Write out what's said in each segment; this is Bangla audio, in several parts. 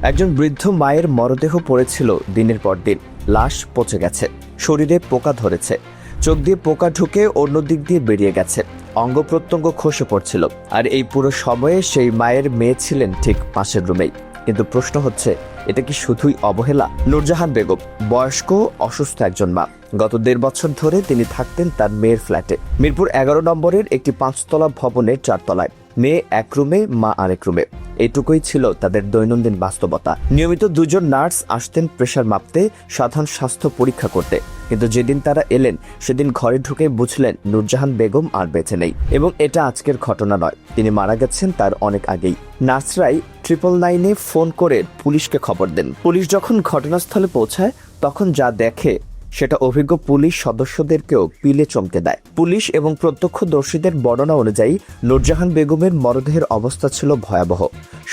একজন বৃদ্ধ মায়ের মরদেহ পড়েছিল দিনের পর দিন। লাশ পচে গেছে, শরীরে পোকা ধরেছে, চোখ দিয়ে পোকা ঢুকে অন্য দিক দিয়ে বেরিয়ে গেছে, অঙ্গ প্রত্যঙ্গ খসে পড়ছিল। আর এই পুরো সময়ে সেই মায়ের মেয়ে ছিলেন ঠিক পাশের রুমেই। কিন্তু প্রশ্ন হচ্ছে, এটা কি শুধুই অবহেলা? নূরজাহান বেগম বয়স্ক অসুস্থ একজন মা। গত 1.5 বছর ধরে তিনি থাকতেন তার মেয়ের ফ্ল্যাটে, মিরপুর 11 নম্বরের একটি 5তলা ভবনের 4 তলায়। মেয়ে এক রুমে, মা আরেক রুমে। এইটুকুই ছিল তাদের দৈনন্দিন বাস্তবতা। নিয়মিত 2 জন নার্স আসতেন প্রেশার মাপতে, সাধারণ স্বাস্থ্য পরীক্ষা করতে। কিন্তু যেদিন তারা এলেন, সেদিন ঘরে ঢুকে বুঝলেন নূরজাহান বেগম আর বেঁচে নেই। এবং এটা আজকের ঘটনা নয়, তিনি মারা গেছেন তার অনেক আগেই। নার্সরাই 999-এ ফোন করে পুলিশকে খবর দেন। পুলিশ যখন ঘটনাস্থলে পৌঁছায়, তখন যা দেখে সেটা অভিজ্ঞ পুলিশ সদস্যদেরকেও পিলে চমকে দেয়। পুলিশ এবং প্রত্যক্ষদর্শীদের বর্ণনা অনুযায়ী নূরজাহান বেগমের মরদেহের অবস্থা ছিল ভয়াবহ।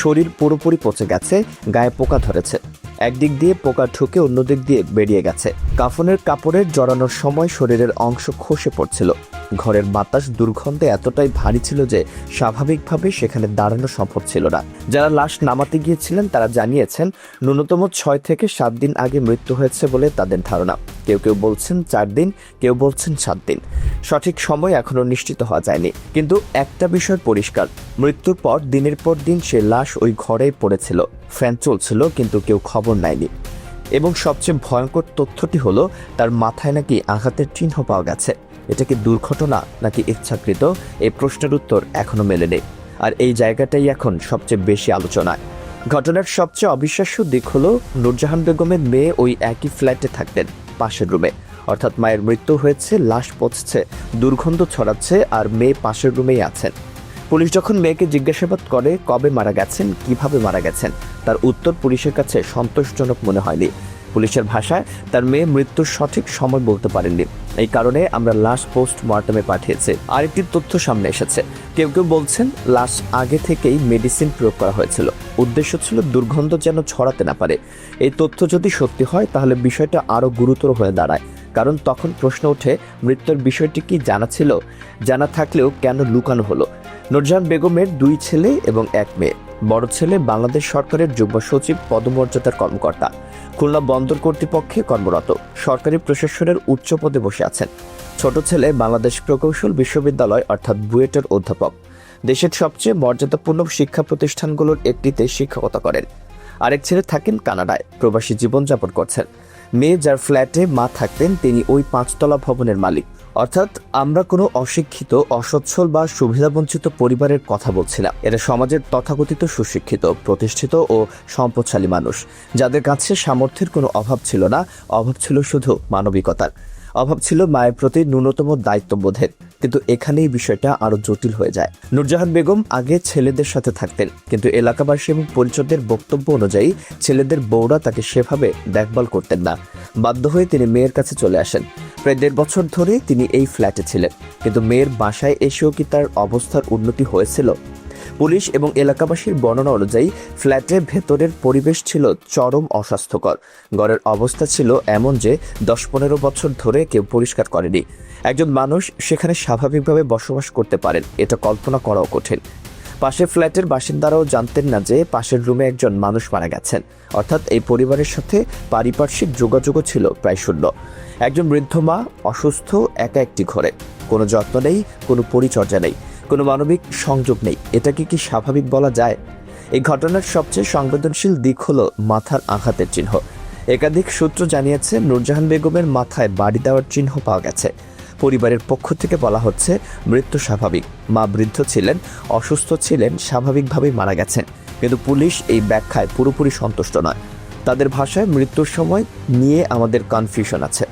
শরীর পুরোপুরি পচে গেছে, গায়ে পোকা ধরেছে, একদিক দিয়ে পোকা ঢুকে অন্য দিক দিয়ে বেরিয়ে গেছে। কাফনের কাপড়ের জড়ানোর সময় শরীরের অংশ খসে পড়ছিল। ঘরের বাতাস দুর্গন্ধে এতটাই ভারী ছিল যে স্বাভাবিকভাবে সেখানে দাঁড়ানো সম্ভব ছিল না। যারা লাশ নামাতে গিয়েছিলেন তারা জানিয়েছেন ন্যূনতম 6 থেকে 7 দিন আগে মৃত্যু হয়েছে বলে তাদের ধারণা। কেউ কেউ বলছেন 4 দিন, কেউ বলছেন 7 দিন। সঠিক সময় এখনো নিশ্চিত হওয়া যায়নি। কিন্তু একটা বিষয় পরিষ্কার, মৃত্যুর পর দিনের পর দিন সে লাশ ওই ঘরেই পড়েছিল। ফ্যান চলছিল, কিন্তু কেউ খবর নেয়নি। এবং সবচেয়ে ভয়ঙ্কর তথ্যটি হলো, তার মাথায় নাকি আঘাতের চিহ্ন পাওয়া গেছে। এটা কি দুর্ঘটনা নাকি ইচ্ছাকৃত? এই প্রশ্নের উত্তর এখনো মেলেনি। আর এই জায়গাটাই এখন সবচেয়ে বেশি আলোচনায়। ঘটনার সবচেয়ে অবিশ্বাস্য দিক হলো, নূরজাহান বেগমের মেয়ে ওই একই ফ্ল্যাটে থাকতেন, পাশের রুমে। অর্থাৎ মায়ের মৃত্যু হয়েছে, লাশ পচছে, দুর্গন্ধ ছড়াচ্ছে, আর মেয়ে পাশের রুমেই আছেন। পুলিশ যখন মেয়েকে জিজ্ঞাসাবাদ করে কবে মারা গেছেন, কিভাবে মারা গেছেন, তার উত্তর পুলিশের কাছে সন্তোষজনক মনে হয়নি। পুলিশের ভাষায়, তার মেয়ে মৃত্যুর সঠিক সময় বলতে পারেননি, এই কারণে আমরা লাশ পোস্টমর্টমে পাঠিয়েছি। আরেকটি তথ্য সামনে এসেছে, কেউ কেউ বলছেন লাশ আগে থেকেই মেডিসিন প্রয়োগ করা হয়েছিল। উদ্দেশ্য ছিল দুর্গন্ধ যেন ছড়াতে না পারে। এই তথ্য যদি সত্যি হয়, তাহলে বিষয়টা আরও গুরুতর হয়ে দাঁড়ায়। কারণ তখন প্রশ্ন ওঠে, মৃত্যুর বিষয়টি কি জানা ছিল? জানা থাকলেও কেন লুকানো হলো? নূরজাহান বেগমের 2 ছেলে এবং 1 মেয়ে। বড় ছেলে বাংলাদেশ সরকারের যুগ্ম সচিব পদমর্যাদার কর্মকর্তা, খুলনা বন্দর কর্তৃপক্ষে কর্মরত, সরকারি প্রশাসনের উচ্চ পদে বসে আছেন। ছোট ছেলে বাংলাদেশ প্রকৌশল বিশ্ববিদ্যালয় অর্থাৎ বুয়েটের অধ্যাপক, দেশের সবচেয়ে মর্যাদাপূর্ণ শিক্ষা প্রতিষ্ঠানগুলোর একটিতে শিক্ষকতা করেন। আরেক ছেলে থাকেন কানাডায়, প্রবাসী জীবনযাপন করছেন। মেয়ে যার ফ্ল্যাটে মা থাকতেন, তিনি ওই 5তলা ভবনের মালিক। অর্থাৎ আমরা কোনো অশিক্ষিত, অসচ্ছল বা সুবিধাবঞ্চিত পরিবারের কথা বলছি না। এরা সমাজের তথাকথিত সুশিক্ষিত, প্রতিষ্ঠিত ও সম্পদশালী মানুষ, যাদের কাছে সামর্থ্যের কোনো অভাব ছিল না। অভাব ছিল শুধু মানবিকতার। অভাব ছিল মায়ের প্রতি ন্যূনতম দায়িত্ববোধের। কিন্তু এখানেই বিষয়টা আরো জটিল হয়ে যায়। নূরজাহান বেগম আগে ছেলেদের সাথে থাকতেন, কিন্তু এলাকাবাসী এবং পরিচিতদের বক্তব্য অনুযায়ী ছেলেদের বউরা তাকে সেভাবে দেখভাল করতেন না। বাধ্য হয়ে তিনি মেয়ের কাছে চলে আসেন। প্রায় 1.5 বছর ধরে তিনি এই ফ্ল্যাটে ছিলেন। কিন্তু মেয়ের বাসায় এসেও কি তার অবস্থার উন্নতি হয়েছিল? পুলিশ এবং এলাকাবাসীর বর্ণনা অনুযায়ী ফ্ল্যাটের ভেতরের পরিবেশ ছিল চরম অস্বাস্থ্যকর। ঘরের অবস্থা ছিল এমন যে 10-15 বছর ধরে কেউ পরিষ্কার করেনি। একজন মানুষ সেখানে স্বাভাবিকভাবে বসবাস করতে পারেন, এটা কল্পনা করাও কঠিন। পাশের ফ্ল্যাটের বাসিন্দারাও জানতেন না যে পাশের রুমে একজন মানুষ মারা গেছেন। অর্থাৎ এই পরিবারের সাথে পারিপার্শ্বিক যোগাযোগও ছিল প্রায় শূন্য। একজন বৃদ্ধ মা অসুস্থ, একা একটি ঘরে, কোনো যত্ন নেই, কোনো পরিচর্যা নেই, কোনো মানবিক সংযোগ নেই। এটাকে কি স্বাভাবিক বলা যায়? এই ঘটনার সবচেয়ে সংবেদনশীল দিক হলো মাথার আঘাতের চিহ্ন। একাধিক সূত্র জানিয়েছে, নূরজাহান বেগমের মাথায় বাড়ি দেওয়ার চিহ্ন পাওয়া গেছে। পরিবারের পক্ষ থেকে বলা হচ্ছে, মৃত্যু স্বাভাবিক। মা বৃদ্ধ ছিলেন, অসুস্থ ছিলেন, স্বাভাবিকভাবেই মারা গেছেন। কিন্তু পুলিশ এই ব্যাখ্যায় পুরোপুরি সন্তুষ্ট নয়। তাদের ভাষায়, মৃত্যুর সময় নিয়ে আমাদের কনফিউশন আছে।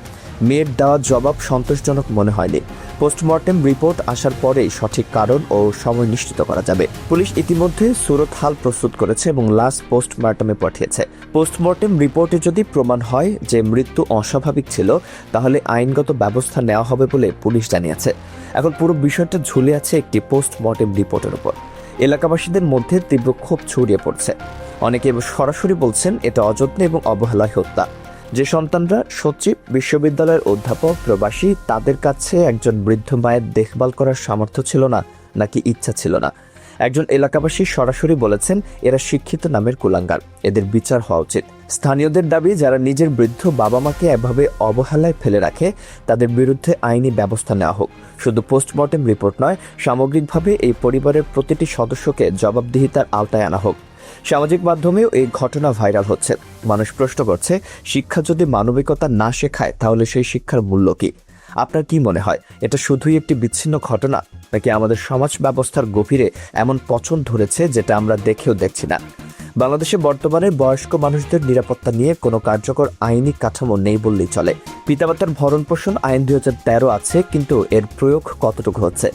মেয়ের দেওয়া জবাব সন্তোষজনক মনে হয়নি। পোস্টমর্টেম রিপোর্ট আসার পরেই সঠিক কারণ ও সময় নিশ্চিত করা যাবে। পুলিশ ইতিমধ্যে সুরতহাল প্রস্তুত করেছে এবং লাশ পোস্টমর্টেমে পাঠিয়েছে। পোস্টমর্টেম রিপোর্টে যদি প্রমাণ হয় যে মৃত্যু অস্বাভাবিক ছিল, তাহলে আইনগত ব্যবস্থা নেওয়া হবে বলে পুলিশ জানিয়েছে। এখন পুরো বিষয়টা ঝুলে আছে একটি পোস্টমর্টেম রিপোর্টের উপর। এলাকাবাসীদের মধ্যে তীব্র ক্ষোভ ছড়িয়ে পড়ছে। অনেকে সরাসরি বলছেন এটা অযত্ন এবং অবহেলায় হত্যা। যে সন্তানরা সচিব, বিশ্ববিদ্যালয়ের অধ্যাপক, প্রবাসী, তাদের কাছে একজন বৃদ্ধ মায়ের দেখভাল করার সামর্থ্য ছিল না, নাকি ইচ্ছা ছিল না? একজন এলাকাবাসী সরাসরি বলেছেন, এরা শিক্ষিত নামের কুলাঙ্গার, এদের বিচার হওয়া উচিত। স্থানীয়দের দাবি, যারা নিজের বৃদ্ধ বাবা মাকে এভাবে অবহেলায় ফেলে রাখে তাদের বিরুদ্ধে আইনি ব্যবস্থা নেওয়া হোক। শুধু পোস্টমর্টেম রিপোর্ট নয়, সামগ্রিকভাবে এই পরিবারের প্রতিটি সদস্যকে জবাবদিহিতার আওতায় আনা হোক। সামাজিক মাধ্যমেও এই ঘটনা ভাইরাল হচ্ছে। মানুষ প্রশ্ন করছে, শিক্ষা যদি মানবিকতা না শেখায় তাহলে সেই শিক্ষার মূল্য কি? আপনার কি মনে হয়, এটা শুধুই একটি বিচ্ছিন্ন ঘটনা, নাকি আমাদের সমাজ ব্যবস্থার গভীরে এমন পচন ধরেছে যেটা আমরা দেখছি না? বাংলাদেশে বর্তমানে বয়স্ক মানুষদের নিরাপত্তা নিয়ে কোনো কার্যকর আইনি কাঠামো নেই বললেই চলে। পিতামাতার ভরণ পোষণ আইন 2013 আছে, কিন্তু এর প্রয়োগ কতটুকু হচ্ছে?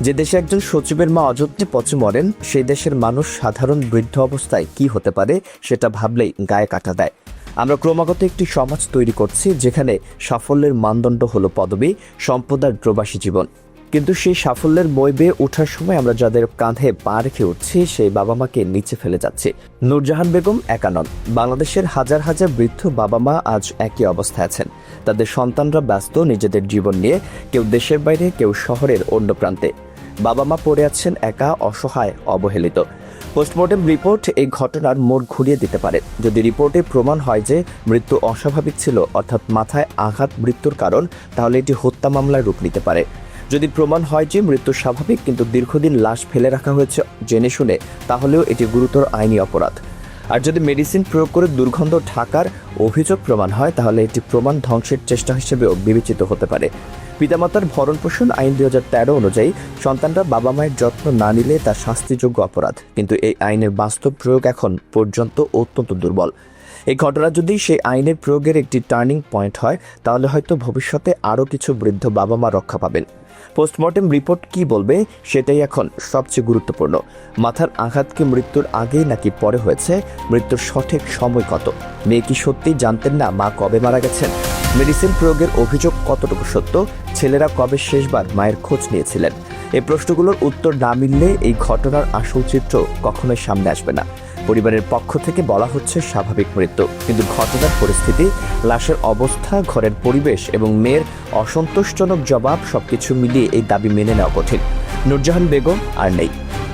যে দেশে একজন সচিবের মা অযত্নে পচে মরেন, সেই দেশের মানুষ সাধারণ বৃদ্ধ অবস্থায় কি হতে পারে সেটা ভাবলেই গায়ে কাটা দেয়। আমরা ক্রমাগত একটি সমাজ তৈরি করছি যেখানে সাফল্যের মানদণ্ড হলো পদবি, সম্পদ আর প্রবাসী জীবন। কিন্তু সেই সাফল্যের মই বেয়ে ওঠার সময় আমরা যাদের কাঁধে পা রেখে উঠছি, সেই বাবা মাকে নিচে ফেলে যাচ্ছি। নূরজাহান বেগম একা নন। বাংলাদেশের হাজার হাজার বৃদ্ধ বাবা মা আজ একই অবস্থায় আছেন। তাদের সন্তানরা ব্যস্ত নিজেদের জীবন নিয়ে, কেউ দেশের বাইরে, কেউ শহরের অন্য প্রান্তে। বাবা মা পড়ে আছেন একা, অসহায়, অবহেলিত। পোস্টমর্টেম রিপোর্ট এই ঘটনার মোড় ঘুরিয়ে দিতে পারে। যদি রিপোর্টে প্রমাণ হয় যে মৃত্যু অস্বাভাবিক ছিল, অর্থাৎ মাথায় আঘাত মৃত্যুর কারণ, তাহলে এটি হত্যা মামলায় রূপ নিতে পারে। যদি প্রমাণ হয় যে মৃত্যু স্বাভাবিক কিন্তু দীর্ঘদিন লাশ ফেলে রাখা হয়েছে জেনে শুনে, তাহলেও এটি গুরুতর আইনি অপরাধ। আর যদি মেডিসিন প্রয়োগ করে দুর্গন্ধ ঢাকার অভিযোগ প্রমাণ হয়, তাহলে এটি প্রমাণ ধ্বংসের চেষ্টা হিসেবেও বিবেচিত হতে পারে। পিতামাতার ভরণ পোষণ আইন 2013 অনুযায়ী সন্তানরা বাবা মায়ের যত্ন না নিলে তা শাস্তিযোগ্য অপরাধ, কিন্তু এই আইনের বাস্তব প্রয়োগ এখন পর্যন্ত অত্যন্ত দুর্বল। এই ঘটনা যদি সেই আইনের প্রয়োগের একটি টার্নিং পয়েন্ট হয়, তাহলে হয়তো ভবিষ্যতে আরও কিছু বৃদ্ধ বাবা মা রক্ষা পাবেন। পোস্টমর্টেম রিপোর্ট কি বলবে সেটাই এখন সবচেয়ে গুরুত্বপূর্ণ। মাথার আঘাত কি মৃত্যুর আগেই নাকি পরে হয়েছে? মৃত্যুর সঠিক সময় কত? মেয়ে কি সত্যিই জানতেন না মা কবে মারা গেছেন? মেডিসিন প্রয়োগের অভিযোগ কতটুকু সত্য? ছেলেরা কবে শেষবার মায়ের খোঁজ নিয়েছিলেন? এই প্রশ্নগুলোর উত্তর না মিললে এই ঘটনার আসল চিত্র কখনোই সামনে আসবে না। পরিবারের পক্ষ থেকে বলা হচ্ছে স্বাভাবিক মৃত্যু, কিন্তু ঘটনার পরিস্থিতি, লাশের অবস্থা, ঘরের পরিবেশ এবং মেয়ের অসন্তোষজনক জবাব সবকিছু মিলিয়ে এই দাবি মেনে নেওয়া কঠিন। নূরজাহান বেগম আর নেই,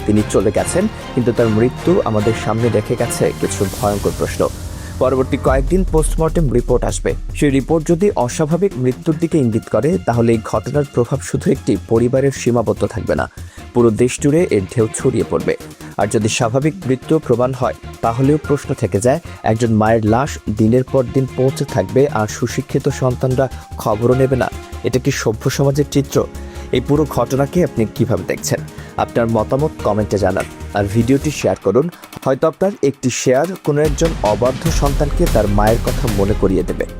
তিনি চলে গেছেন, কিন্তু তার মৃত্যু আমাদের সামনে রেখে গেছে কিছু ভয়ঙ্কর প্রশ্ন। পরবর্তী কয়েকদিন পোস্টমর্টেম রিপোর্ট আসবে। সেই রিপোর্ট যদি অস্বাভাবিক মৃত্যুর দিকে ইঙ্গিত করে, তাহলে এই ঘটনার প্রভাব শুধু একটি পরিবারের সীমাবদ্ধ থাকবে না, পুরো দেশ জুড়ে এর ঢেউ ছড়িয়ে পড়বে। আর যদি স্বাভাবিক মৃত্যু প্রমাণ হয়, তাহলেও প্রশ্ন থেকে যায়, একজন মায়ের লাশ দিনের পর দিন পৌঁছে থাকবে আর সুশিক্ষিত সন্তানরা খবরও নেবে না। এটা কি সভ্য সমাজের চিত্র? এই পুরো ঘটনাকে আপনি কিভাবে দেখছেন? আপনার মতামত কমেন্টে জানান আর ভিডিওটি শেয়ার করুন। হয়তো আপনার একটি শেয়ার কোনো একজন অবাধ্য সন্তানকে তার মায়ের কথা মনে করিয়ে দেবে।